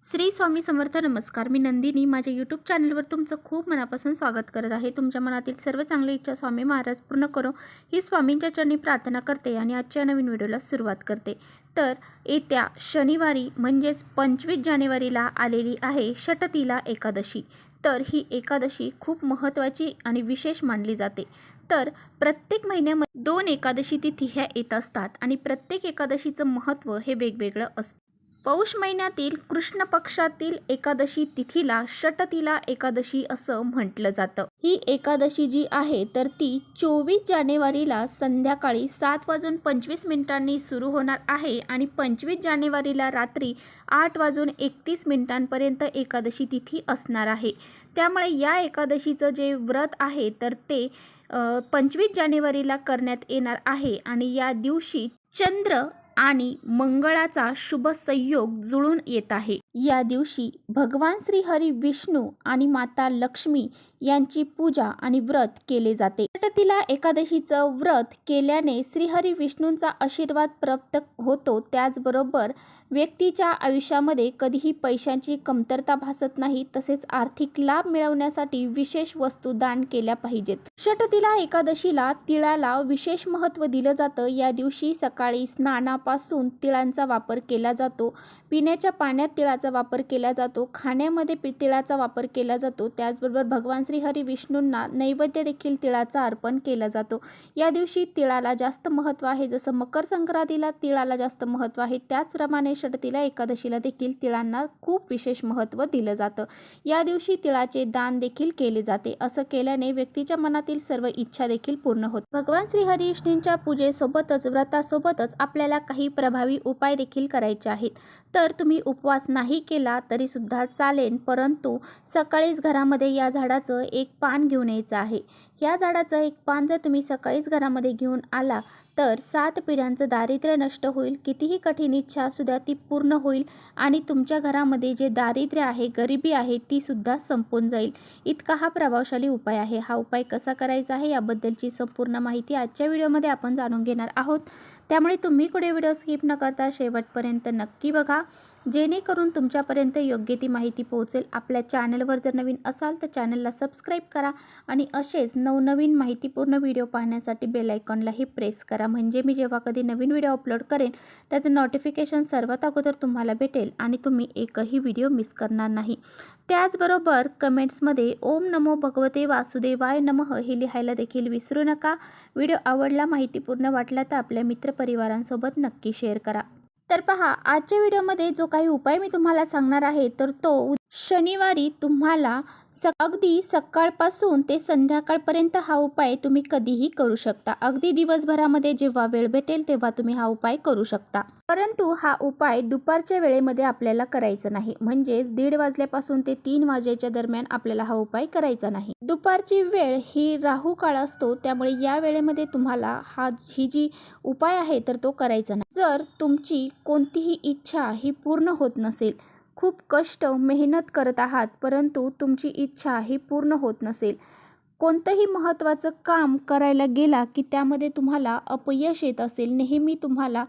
श्री स्वामी समर्थ. नमस्कार. मी नंदिनी. माझ्या यूट्यूब चॅनलवर तुमचं खूप मनापासून स्वागत करत आहे. तुमच्या मनातील सर्व चांगली इच्छा स्वामी महाराज पूर्ण करो ही स्वामींच्या चरणी प्रार्थना करते आणि आजच्या नवीन व्हिडिओला सुरुवात करते. तर येत्या शनिवारी म्हणजेच 25 जानेवारीला आलेली आहे षटतिला एकादशी. तर ही एकादशी खूप महत्त्वाची आणि विशेष मानली जाते. तर प्रत्येक महिन्यामध्ये 2 एकादशी तिथी ह्या येत असतात आणि प्रत्येक एकादशीचं महत्त्व हे वेगवेगळं असतं. पौष महिन्यातील कृष्ण पक्षातील एकादशी तिथीला षटतिला एकादशी असं म्हटलं जातं. ही एकादशी जी आहे तर ती 24 जानेवारीला संध्याकाळी 7:25 सुरू होणार आहे आणि 25 जानेवारीला रात्री 8:31 पर्यंत एकादशी तिथी असणार आहे. त्यामुळे या एकादशीचं जे व्रत आहे तर ते 25 जानेवारीला करण्यात येणार आहे आणि या दिवशी चंद्र आणि मंगळाचा शुभ संयोग जुळून येत आहे. या दिवशी भगवान श्री हरी विष्णू आणि माता लक्ष्मी यांची पूजा आणि व्रत केले जाते. षटतिला एकादशीचं व्रत केल्याने श्रीहरी विष्णूंचा आशीर्वाद प्राप्त होतो. त्याचबरोबर व्यक्तीच्या आयुष्यामध्ये कधीही पैशांची कमतरता भासत नाही. तसेच आर्थिक लाभ मिळवण्यासाठी विशेष वस्तू दान केल्या पाहिजेत. षटतिला एकादशीला तिळाला विशेष महत्त्व दिलं जातं. या दिवशी सकाळी स्नानापासून तिळांचा वापर केला जातो. पिण्याच्या पाण्यात तिळाचा वापर केला जातो. खाण्यामध्ये तिळाचा वापर केला जातो. त्याचबरोबर भगवान श्री हरी विष्णूंना नैवेद्य देखील तिळाचा अर्पण केला जातो. या दिवशी तिळाला जास्त महत्त्व आहे. जसं मकर संक्रांतीला तिळाला जास्त महत्त्व आहे त्याचप्रमाणे षटतिला एकादशीला देखील तिळांना खूप विशेष महत्त्व दिलं जातं. या दिवशी तिळाचे दान देखील केले जाते. असं केल्याने व्यक्तीच्या मनातील सर्व इच्छा देखील पूर्ण होते. भगवान श्री हरी विष्णूंच्या पूजेसोबतच व्रतासोबतच आपल्याला काही प्रभावी उपाय देखील करायचे आहेत. तर तुम्ही उपवास नाही केला तरी सुद्धा चालेल, परंतु सकाळीच घरामध्ये या झाडाचं एक पान घेऊन यायचं आहे. या झाडाचं एक पान जर तुम्ही सकाळीच घरामध्ये घेऊन आला तर 7 पिढ्यांचं दारिद्र्य नष्ट होईल. कितीही कठीण इच्छा असू द्या ती पूर्ण होईल आणि तुमच्या घरामध्ये जे दारिद्र्य आहे, गरिबी आहे ती सुद्धा संपून जाईल. इतका हा प्रभावशाली उपाय आहे. हा उपाय कसा करायचा आहे याबद्दलची संपूर्ण माहिती आजच्या व्हिडिओमध्ये आपण जाणून घेणार आहोत. त्यामुळे तुम्ही पुढे व्हिडिओ स्किप न करता शेवटपर्यंत नक्की बघा, जेणेकरून तुमच्यापर्यंत योग्य ती माहिती पोहोचेल. आपल्या चॅनलवर जर नवीन असाल तर चॅनलला सबस्क्राईब करा आणि असेच नवनवीन माहितीपूर्ण व्हिडिओ पाहण्यासाठी बेल आयकॉनलाही प्रेस करा. म्हणजे मी जेव्हा कधी नवीन व्हिडिओ अपलोड करेन त्याचं नोटिफिकेशन सर्वात अगोदर तुम्हाला भेटेल आणि तुम्ही एकही व्हिडिओ मिस करणार नाही. त्याचबरोबर कमेंट्समध्ये ओम नमो भगवते वासुदेवाय नमः हे लिहायला देखील विसरू नका. व्हिडिओ आवडला, माहितीपूर्ण वाटला तर आपल्या मित्रपरिवारांसोबत नक्की शेअर करा. तर पहा, आजच्या व्हिडिओमध्ये जो काही उपाय मी तुम्हाला सांगणार आहे तर तो शनिवारी तुम्हाला अगदी सकाळपासून ते संध्याकाळपर्यंत हा उपाय तुम्ही कधीही करू शकता. अगदी दिवसभरामध्ये जेव्हा वेळ भेटेल तेव्हा तुम्ही हा उपाय करू शकता. परंतु हा उपाय दुपारच्या वेळेमध्ये आपल्याला करायचा नाही. म्हणजेच 1:30 वाजल्यापासून ते 3 वाजेच्या दरम्यान आपल्याला हा उपाय करायचा नाही. दुपारची वेळ ही राहू काळ असतो. त्यामुळे या वेळेमध्ये तुम्हाला ही जी उपाय आहे तर तो करायचा नाही. जर तुमची कोणतीही इच्छा ही पूर्ण होत नसेल, खूप कष्ट मेहनत करत आहात परंतु तुमची इच्छा ही पूर्ण होत नसेल, कोणतंही महत्त्वाचं काम करायला गेला की त्यामध्ये तुम्हाला अपयश येत असेल, नेहमी तुम्हाला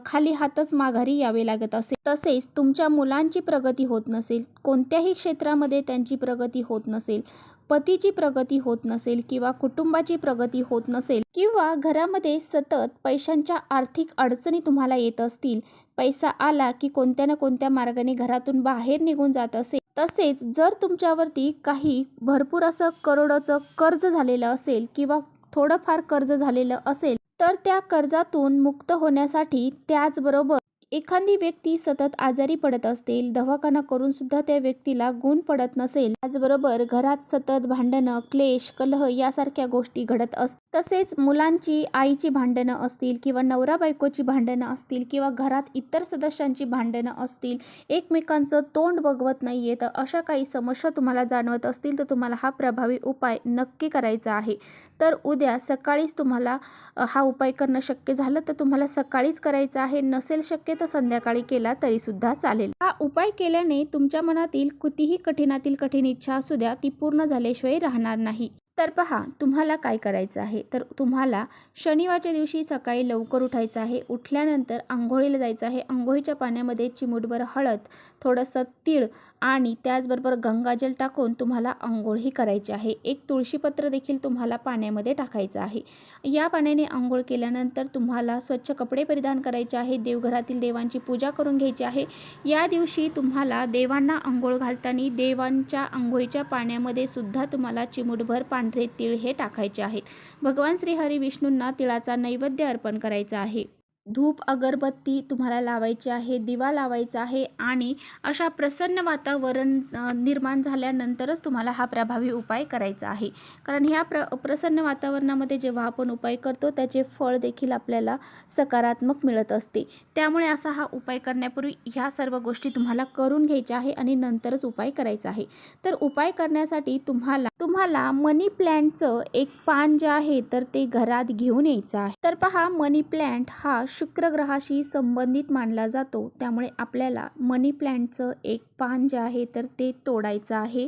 खाली हातच माघारी यावे लागत असेल, तसेच तुमच्या मुलांची प्रगती होत नसेल, कोणत्याही क्षेत्रामध्ये त्यांची प्रगती होत नसेल, पतीची प्रगती होत नसेल किंवा कुटुंबाची प्रगती होत नसेल किंवा घरामध्ये सतत पैशांच्या आर्थिक अडचणी तुम्हाला येत असतील, पैसा आला की कोणत्या ना कोणत्या मार्गाने घरातून बाहेर निघून जात असेल, तसेच जर तुमच्यावरती काही भरपूर असं करोडोचं कर्ज झालेलं असेल किंवा थोडंफार कर्ज झालेलं असेल तर त्या कर्जातून मुक्त होण्यासाठी, त्याचबरोबर एखादी व्यक्ती सतत आजारी पडत असेल, दवाखाना करून सुद्धा त्या व्यक्तीला गुण पडत नसेल, त्याचबरोबर घरात सतत भांडणं, क्लेश, कलह यासारख्या गोष्टी घडत असतील, तसेच मुलांची आईची भांडणं असतील किंवा नवरा बायकोची भांडणं असतील किंवा घरात इतर सदस्यांची भांडणं असतील, एकमेकांचं तोंड बघवत नाहीये, तर अशा काही समस्या तुम्हाला जाणवत असतील तर तुम्हाला हा प्रभावी उपाय नक्की करायचा आहे. तर उद्या सकाळीच तुम्हाला हा उपाय करणं शक्य झालं तर तुम्हाला सकाळीच करायचा आहे. नसेल शक्य तर संध्याकाळी केला तरी सुद्धा चालेल. हा उपाय केल्याने तुमच्या मनातील कितीही कठीणातील कठीण इच्छा असू द्या ती पूर्ण झाल्याशिवाय राहणार नाही. तर पहा तुम्हाला काय करायचं आहे, तर तुम्हाला शनिवारच्या दिवशी सकाळी लवकर उठायचं आहे. उठल्यानंतर अंघोळीला जायचं आहे. अंघोळीच्या पाण्यामध्ये चिमूटभर हळद, थोडंसं तीळ आणि त्याचबरोबर गंगाजल टाकून तुम्हाला अंघोळही करायची आहे. एक तुळशीपत्र देखील तुम्हाला पाण्यामध्ये टाकायचं आहे. या पाण्याने अंघोळ केल्यानंतर तुम्हाला स्वच्छ कपडे परिधान करायचे आहे. देवघरातील देवांची पूजा करून घ्यायची आहे. या दिवशी तुम्हाला देवांना अंघोळ घालताना देवांच्या अंघोळीच्या पाण्यामध्ये सुद्धा तुम्हाला चिमूटभर पांढरे तीळ हे टाकायचे आहेत. भगवान श्री हरी विष्णूंना तिळाचा नैवेद्य अर्पण करायचा आहे. धूप अगरबत्ती तुम्हाला लावायची आहे, दिवा लावायचा आहे आणि अशा प्रसन्न वातावरण निर्माण झाल्यानंतरच तुम्हाला हा प्रभावी उपाय करायचा आहे. कारण ह्या प्रसन्न वातावरणामध्ये जेव्हा आपण उपाय करतो त्याचे फळ देखील आपल्याला सकारात्मक मिळत असते. त्यामुळे असा हा उपाय करण्यापूर्वी ह्या सर्व गोष्टी तुम्हाला करून घ्यायच्या आहे आणि नंतरच उपाय करायचा आहे. तर उपाय करण्यासाठी तुम्हाला मनी प्लॅन्टचं एक पान जे आहे तर ते घरात घेऊन यायचं आहे. तर पहा मनी प्लॅन्ट हा शुक्र ग्रहाशी संबंधित मानला जातो. त्यामुळे आपल्याला मनी प्लॅन्टचं एक पान जे आहे तर ते तोडायचं आहे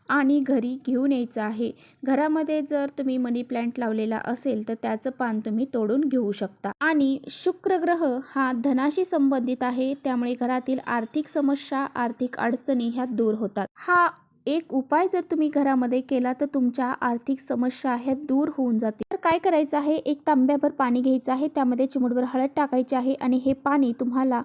आणि घरी घेऊन यायचं आहे. घरामध्ये जर तुम्ही मनी प्लॅन्ट लावलेला असेल तर त्याचं पान तुम्ही तोडून घेऊ शकता. आणि शुक्र ग्रह हा धनाशी संबंधित आहे. त्यामुळे घरातील आर्थिक समस्या, आर्थिक अडचणी ह्या दूर होतात. हा एक उपाय जर तुम्ही घरामध्ये केला तर तुमच्या आर्थिक समस्या ह्या दूर होऊन जातील. तर काय करायचं आहे, एक तांब्याभर पाणी घ्यायचं आहे. त्यामध्ये चिमूटभर हळद टाकायची आहे आणि हे पाणी तुम्हाला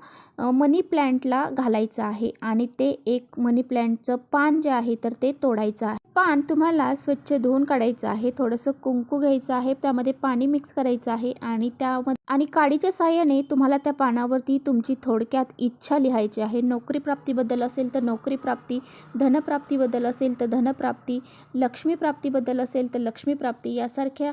मनी प्लॅन्टला घालायचं आहे आणि ते एक मनी प्लॅन्टचं पान जे आहे तर ते तोडायचं आहे. पान तुम्हाला स्वच्छ धुवून काढायचं आहे. थोडंसं कुंकू घ्यायचं आहे, त्यामध्ये पाणी मिक्स करायचं आहे आणि काडीच्या साहाय्याने तुम्हाला त्या पानावरती तुमची थोडक्यात इच्छा लिहायची आहे. नोकरी प्राप्तीबद्दल असेल तर नोकरी प्राप्ती, धनप्राप्तीबद्दल असेल तर धनप्राप्ती, लक्ष्मी प्राप्तीबद्दल असेल तर लक्ष्मी प्राप्ती यासारख्या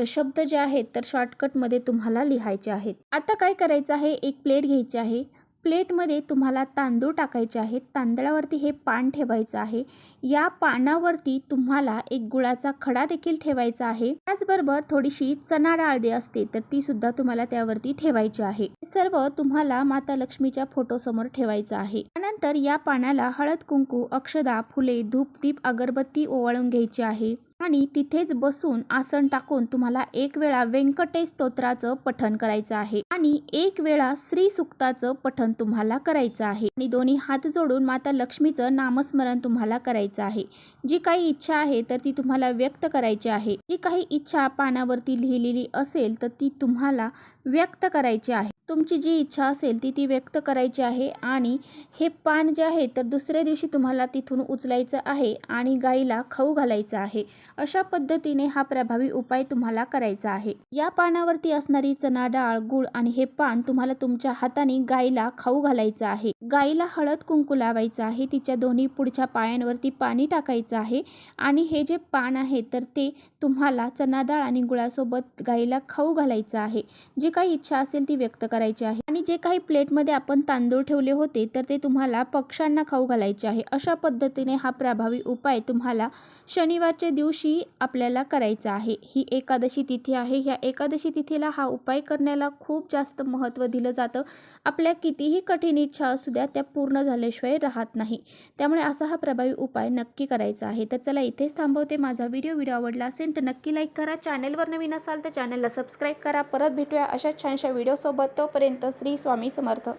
शब्द जे आहेत तर शॉर्टकटमध्ये तुम्हाला लिहायचे आहेत. आता काय करायचं आहे, एक प्लेट घ्यायची आहे. प्लेटमध्ये तुम्हाला तांदूळ टाकायचे आहेत. तांदळावरती हे पान ठेवायचं आहे. या पानावरती तुम्हाला एक गुळाचा खडा देखील ठेवायचा आहे. त्याचबरोबर थोडीशी चणा डाळ जे असते तर ती सुद्धा तुम्हाला त्यावरती ठेवायची आहे. सर्व तुम्हाला माता लक्ष्मीच्या फोटोसमोर ठेवायचं आहे. त्यानंतर या पानाला हळद, कुंकू, अक्षदा, फुले, धूप, दीप, अगरबत्ती ओवाळून घ्यायची आहे आणि तिथेच बसून आसन टाकून तुम्हाला एक वेळा व्यंकटेश स्तोत्राचं पठण करायचं आहे आणि एक वेळा श्री सुक्ताचं पठण तुम्हाला करायचं आहे आणि दोन्ही हात जोडून माता लक्ष्मीचं नामस्मरण तुम्हाला करायचं आहे. जी काही इच्छा आहे तर ती तुम्हाला व्यक्त करायची आहे. जी काही इच्छा पानावरती लिहिलेली असेल तर ती तुम्हाला व्यक्त करायची आहे. तुमची जी इच्छा असेल ती व्यक्त करायची आहे आणि हे पान जे आहे तर दुसऱ्या दिवशी तुम्हाला तिथून उचलायचं आहे आणि गाईला खाऊ घालायचं आहे. अशा पद्धतीने हा प्रभावी उपाय तुम्हाला करायचा आहे. या पानावरती असणारी चणा डाळ, गूळ आणि हे पान तुम्हाला तुमच्या हाताने गाईला खाऊ घालायचं आहे. गाईला हळद कुंकू लावायचं आहे. तिच्या दोन्ही पुढच्या पायांवरती पाणी टाकायचं आहे आणि हे जे पान आहे तर ते तुम्हाला चणा डाळ आणि गुळासोबत गाईला खाऊ घालायचं आहे. जी काही इच्छा असेल ती व्यक्त करायची आहे आणि जे काही प्लेटमध्ये आपण तांदूळ ठेवले होते तर ते तुम्हाला पक्ष्यांना खाऊ घालायचे आहे. अशा पद्धतीने हा प्रभावी उपाय तुम्हाला शनिवारच्या दिवशी आपल्याला करायचा आहे. ही एकादशी तिथी आहे. ह्या एकादशी तिथीला हा उपाय करण्याला खूप जास्त महत्त्व दिलं जातं. आपल्या कितीही कठीण इच्छा असू द्या त्या पूर्ण झाल्याशिवाय राहत नाही. त्यामुळे असा हा प्रभावी उपाय नक्की करायचा आहे. तर चला इथेच थांबवते. माझा व्हिडिओ आवडला असेल तर नक्की लाईक करा. चॅनलवर नवीन असाल तर चॅनलला सबस्क्राईब करा. परत भेटूया अशा छानशा व्हिडिओसोबत. तोपर्यंत श्री स्वामी समर्थ.